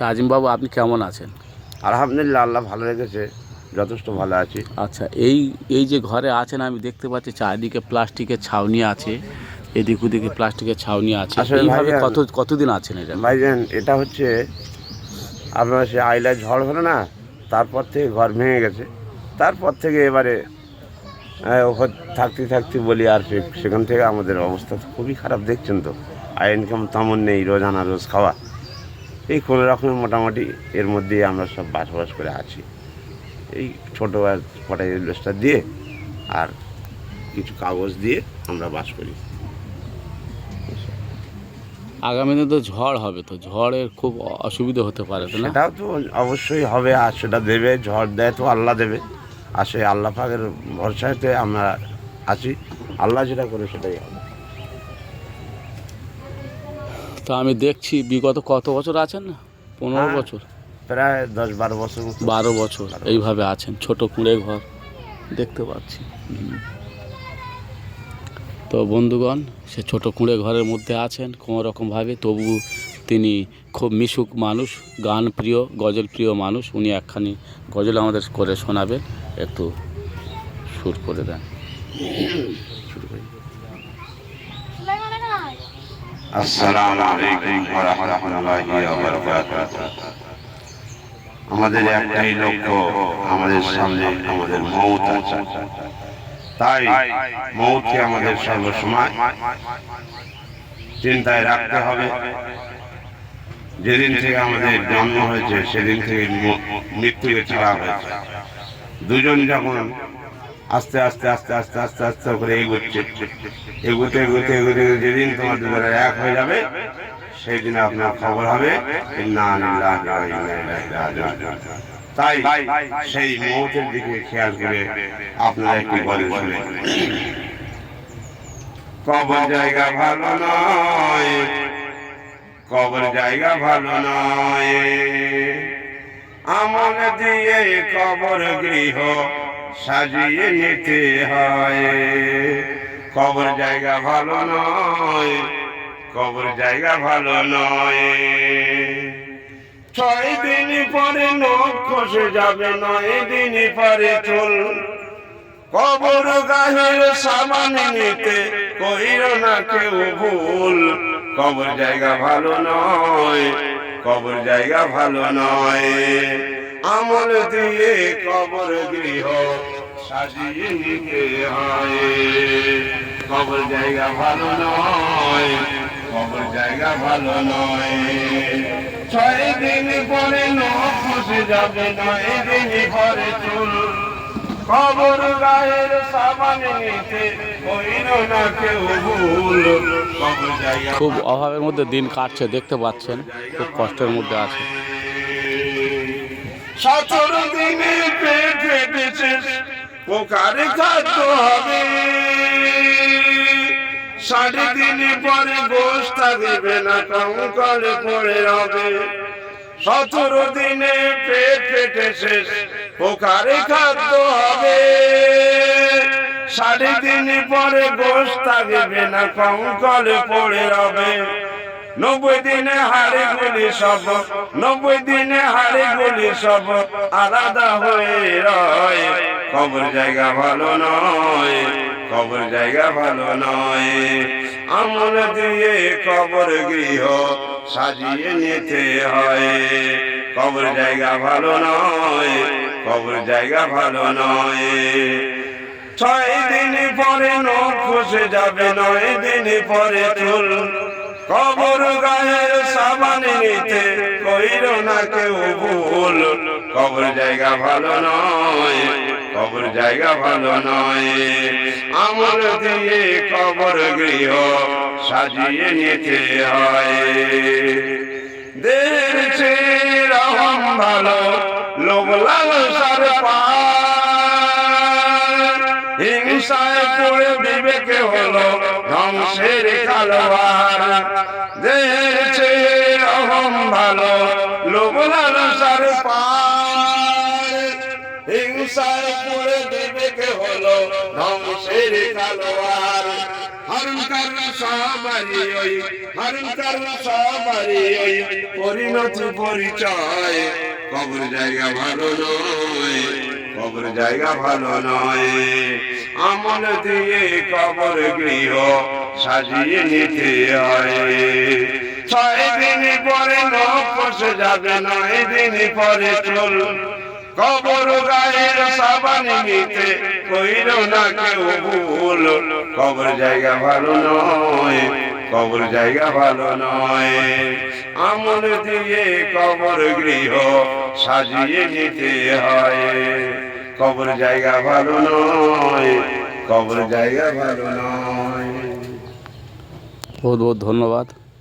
আচ্ছা আজিমবাবু, আপনি কেমন আছেন? আলহামদুলিল্লাহ, আল্লাহ ভালো রেখেছে, যথেষ্ট ভালো আছি। আচ্ছা, এই যে ঘরে আছেন, আমি দেখতে পাচ্ছি চারিদিকে প্লাস্টিকের ছাউনি আছে, এদিক ওদিকে প্লাস্টিকের ছাউনি আছে। আসলে এইভাবে ভাইজান, কতদিন আছেন এটা? এটা হচ্ছে আপনার সে আইলায় ঝড় হলো না, তারপর থেকে ঘর ভেঙে গেছে। তারপর থেকে এবারে ওপর থাকতে থাকতে বলি, আর সেখান থেকে আমাদের অবস্থা তো খুবই খারাপ, দেখছেন তো। আয় ইনকাম তেমন নেই, রোজ আনা রোজ খাওয়া, এই কোনো রকমের মোটামুটি এর মধ্যেই আমরা সব বাস করে আছি। এই ছোটো ফটা এলবেস্টার দিয়ে আর কিছু কাগজ দিয়ে আমরা বাস করি। আগামী দিনে তো ঝড় হবে, তো ঝড়ের খুব অসুবিধা হতে পারে, তো না? সেটাও তো অবশ্যই হবে, আর সেটা দেবে, ঝড় দেয় তো আল্লাহ দেবে। আর সেই আল্লাহ পাকের ভরসাতে আমরা আছি, আল্লাহ যেটা করে সেটাই হবে। তো আমি দেখছি বিগত কত বছর আছেন? 15 হ্যাঁ, বছর, প্রায় 10-12 বছর। 12 বছর এইভাবে আছেন, ছোট কুঁড়ে ঘর দেখতে পাচ্ছি। তো বন্ধুগণ, সে ছোট কুঁড়ে ঘরের মধ্যে আছেন কোনো রকমভাবে, তবু তিনি খুব মিশুক মানুষ, গান প্রিয়, গজল প্রিয় মানুষ। উনি একখানি গজল আমাদের করে শোনাবেন, একটু সুর করে দেন। আসসালামু আলাইকুম ওয়া রাহমাতুল্লাহি ওয়া বারাকাতুহু। আমাদের একটাই লক্ষ্য, আমাদের সামনে আমাদের মওত আছে। তাই মওতকে আমাদের সর্বসময় চিন্তায় রাখতে হবে। যেদিন থেকে আমাদের জন্ম হয়েছে সেদিন থেকে মৃত্যুকে ছাড়া হয়েছে। দুজন যখন আস্তে আস্তে আস্তে আস্তে আস্তে আস্তে করে এগোতে যেদিন তোমার দুজনে এক হয়ে যাবে, সেই দিনে আপনার খবর হবে ইন্না লিল্লাহি ওয়া ইন্না ইলাইহি রাজিউন। তাই সেই মওতের দিকে খেয়াল করে আপনারা একটি গজল শুনেন। কবর জায়গা ভালো নয়, কবর জায়গা ভালো নয়, আমল দিয়ে কবর গৃহ সাজিয়ে নিতে হয়। কবর জায়গা ভালো নয়, কবর জায়গা ভালো নয়। 6 দিন পরে নখ খসে যাবে, 9 দিন পরে চুল। কবর গাহের সামান নিতে কইরো না কেউ ভুল। কবর জায়গা ভালো নয়, কবর জায়গা ভালো নয়, আমল দিয়ে কবর গৃহ সাজিয়ে নিতে হয়। কবর জায়গা ভালো নয়, কবর জায়গা ভালো নয়। 6 দিন পরে নখ খসে যাবে, 9 দিন পরে চুল। কবর গায়ের সামান নিতে কইরো না কেউ ভুল। কবর জায়গা খুব অভাবের মধ্যে দিন কাটছে, দেখতে পাচ্ছেন, খুব কষ্টের মধ্যে আছে। 17 দিনে পেট ফেটেছে, পোকার খাদ্য হবে। 60 দিন পরে গোশ থাকবে না, কঙ্কালে পড়ে রবে। 17 দিনে পেট ফেটেছে, পোকার খাদ্য হবে। 60 দিন পরে গোশ থাকবে না, কঙ্কালে পড়ে রবে। 90 দিনে হাড়ে গুলি সব, 90 দিনে হাড়ে গুলি সব আলাদা হয়ে রয়। কবর জায়গা ভালো নয়, কবর জায়গা ভালো নয়, আমল দিয়ে কবর গৃহ সাজিয়ে নিতে হয়। কবর জায়গা ভালো নয়, কবর জায়গা ভালো নয়। 6 দিন পরে নখ খসে যাবে, 9 দিন পরে চুল। কবর গায়ের সাবান নিতে কইরো না কেউ ভুল। কবর জায়গা ভালো নয়, কবর জায়গা ভালো নয়, আমল দিয়ে কবর গৃহ সাজিয়ে নিতে হয়। দের চেয়ে রহম ভালো, লোভ লালসার পার। হিংসায় পড়ে বিবেকে হলো ধ্বংসের কালবার। দের চেয়ে রহম ভালো, লোভ লালসার পার। হিংসায় পড়ে বিবেকে হলো ধ্বংসের কালবার। হরণ সবারই ওই হরণ কারণ সবারই ওই পরিণতি পরিচয় কবর জায়গা ভালো নয় কবর জায়গা ভালো নয় আমল দিয়ে কবর গৃহ সাজিয়ে নিতে হয় 6 দিন পরে নকশ যাবে 9 দিন পরে চল কবর গায়ের সাবান নিতে কইর না কেউ ভুল কবর জায়গা ভালো নয় কবর জায়গা ভালো নয় আমল দিয়ে কবর গৃহ সাজিয়ে নিতে হয় কবর জায়গা ভালো নয় কবর জায়গা ভালো নয় বহুত বহুত ধন্যবাদ।